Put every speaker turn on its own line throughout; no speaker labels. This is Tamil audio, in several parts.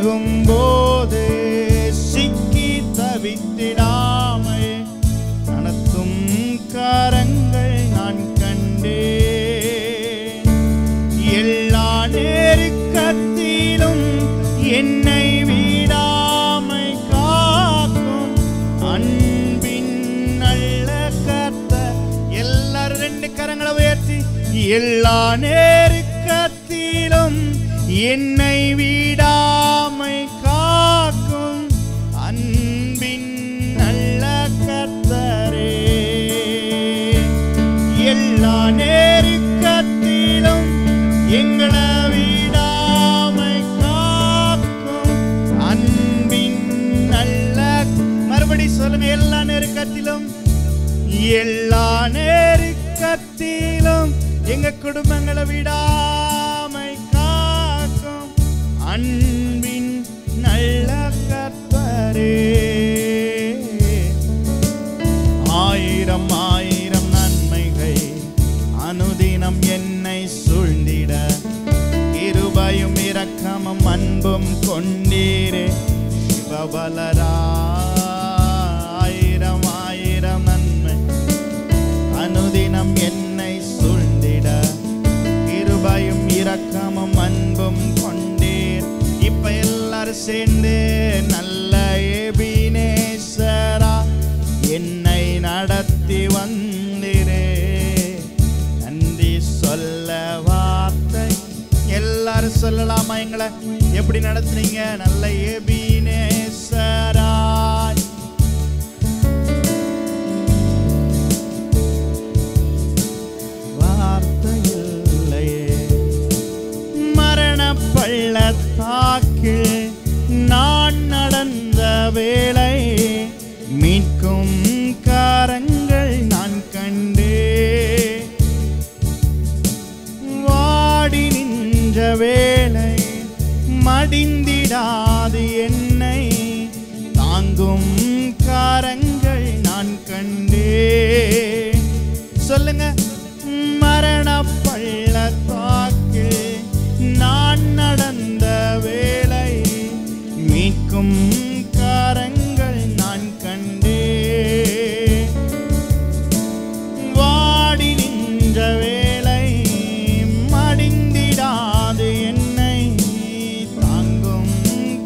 விலகும் போது சிக்கி தவித்திடாமை நடத்தும் கரங்கள் நான் கண்டேன். எல்லா நெருக்கத்திலும் என்னை விடாமை காக்கும் அன்பின் நல்ல கர்த்தர். எல்லாரும் ரெண்டு கரங்களை உயர்த்தி, எல்லா நெருக்கத்திலும் என்னை விடாமை காக்கும் அன்பின் நல்ல கர்த்தரே. எல்லா நெருக்கத்திலும் எங்களை விடாமை காக்கும் அன்பின் நல்ல. மறுபடி சொல்லுங்க, எல்லா நெருக்கத்திலும், எல்லா நெருக்கத்திலும் எங்க குடும்பங்களை விடாமை காக்கும் அன்பின் நல்ல கர்த்தரே. ஆயிரம் ஆயிரம் நன்மைகள் அனுதினம் என்னை சூழ்ந்திட கிருபையும் இரக்கமும் அன்பும் கொண்டீரே சிவபலரா. ஆயிரம் ஆயிரம் நன்மை அனுதினம் என்னை சூழ்ந்திட கிருபையும் இரக்கமும் அன்பும் கொண்டீர். இப்ப எல்லாரும் சேர்ந்து நல்ல எபினேசரா என்னை நடத்தி வந்திரே. நன்றி சொல்ல வார்த்தை எல்லாரும் சொல்லலாமா? எங்களை எப்படி நடத்துனீங்க? நல்ல எபினேசரா. பள்ளத்தாக்கில் நான் நடந்த வேளை மீட்கும் கரங்கள் நான் கண்டே. வாடி நின்ற வேளை மடிந்திடாது என்னை தாங்கும் கரங்கள் நான் கண்டே. சொல்லுங்க, மரண பள்ளத்தாக்கில் நான் நடந்த வேளை மீட்கும் கரங்கள் நான் கண்டே. வாடி நின்ற வேளை மடிந்திடாது என்னை தாங்கும்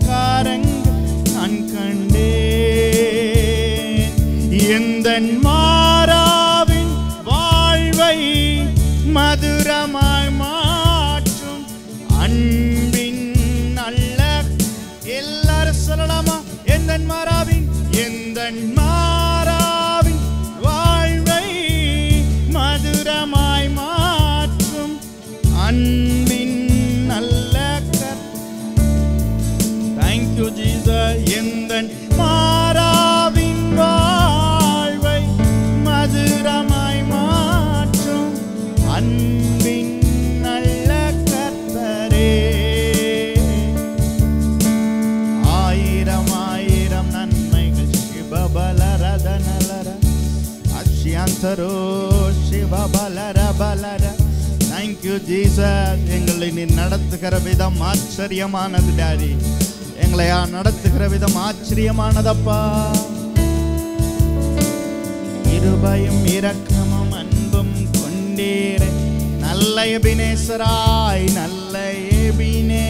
கரங்கள் நான் கண்டே. எந்தன் மாறாவின் வாழ்வை மதுரமாய் மாற்றும் அன்பின் நல்ல. எல்லாரும் சொல்லலாமா? எந்தன் மாறாவின், எந்தன் மாறாவின் வாழ்வை மதுரமாய் மாற்றும் அன்பின் நல்ல கர்த்தர். Thank you Jesus. எந்தன் மாறாவின் வாழ்வை மதுரமாய் மாற்றும் அன்பின் நல்ல கர்த்தரே. ஆயிரம் ஆயிரம் நன்மைகள் சிவபலரதனலர அக்ஷியாந்தரோ சிவபலர பலர. Thank you Jesus. எங்களை நீ நடத்துகிற விதம் ஆச்சரியமானது டாடி. எங்களை நடத்துகிற விதம் ஆச்சரியமானதப்பா. கிருபையும் இரக்கமும் அன்பும் கொண்டீரே. நல்ல எபினேசராய், நல்ல எபினே.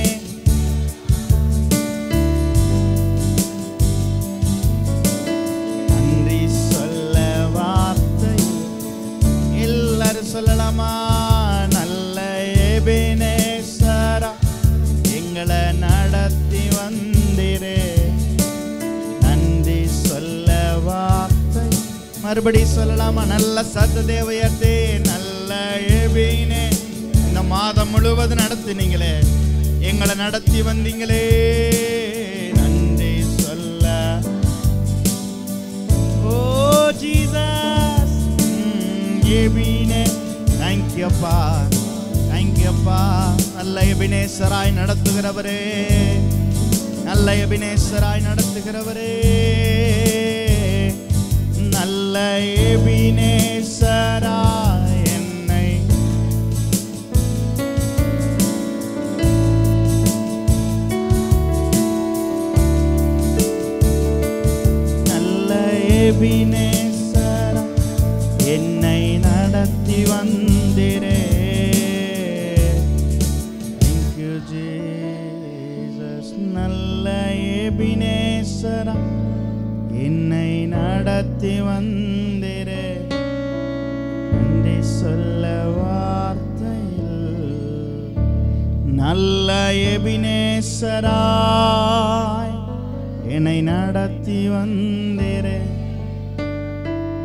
நன்றி சொல்ல வார்த்தை எல்லாரும் சொல்லலாமா? நல்ல எபினேசரா எங்களை நடத்தி வந்திரே. நன்றி சொல்ல வார்த்தை மறுபடி சொல்லலாமா? நல்ல சத்தத்தை உயர்த்தி, நல்ல எபினே. இந்த மாதம் முழுவதும் நடத்தினீங்களே, எங்களை நடத்தி வந்தீங்களே. நன்றி சொல்ல. ஓ ஜீசஸ் எபினே. தேங்க்யூப்பா, தேங்க்யூப்பா. நல்ல எபினேசராய் நடத்துகிறவரே, நல்ல எபினேசராய் நடத்துகிறவரே. நல்ல எபினேசராய் என்னை எபினேசரா என்னை நடத்தி வந்திரே. Thank you Jesus. நல்ல எபினேசரா என்னை நடத்தி வந்திரே. நன்றி சொல்ல வார்த்தையில். நல்ல எபினேசராய் என்னை நடத்தி வந்திரே.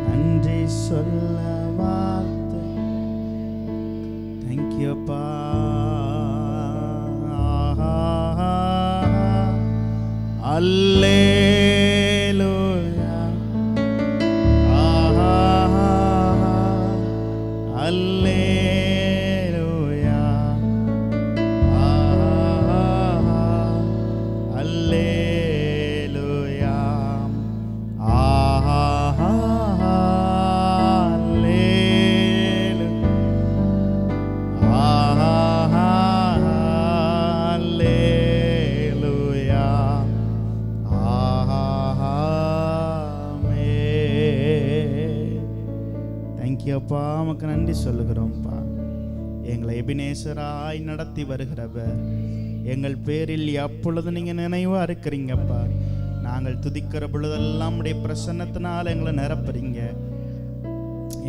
நன்றி சொல்ல வார்த்தை. தேங்க்யூ அப்பா. அல்லேலூயா அல்லேலூயா அல்லேலூயா அப்பா உமக்கு நன்றி சொல்லுகிறோம்ப்பா. எங்களை எபினேசராய் நடத்தி வருகிறவர், எங்கள் பேரில் எப்பொழுது நீங்கள் நினைவா இருக்கிறீங்கப்பா. நாங்கள் துதிக்கிற பொழுதெல்லாம் உடைய பிரசன்னத்தினால் எங்களை நிரப்புறீங்க.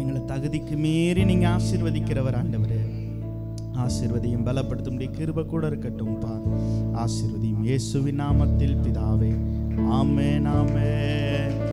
எங்களை தகுதிக்கு மீறி நீங்கள் ஆசீர்வதிக்கிறவர் ஆண்டவரே. ஆசீர்வதியும் பலப்படுத்தும் கிருபை கூட இருக்கட்டும்ப்பா. ஆசீர்வதியும் இயேசுவின் நாமத்தில் பிதாவே. ஆமென் ஆமென்.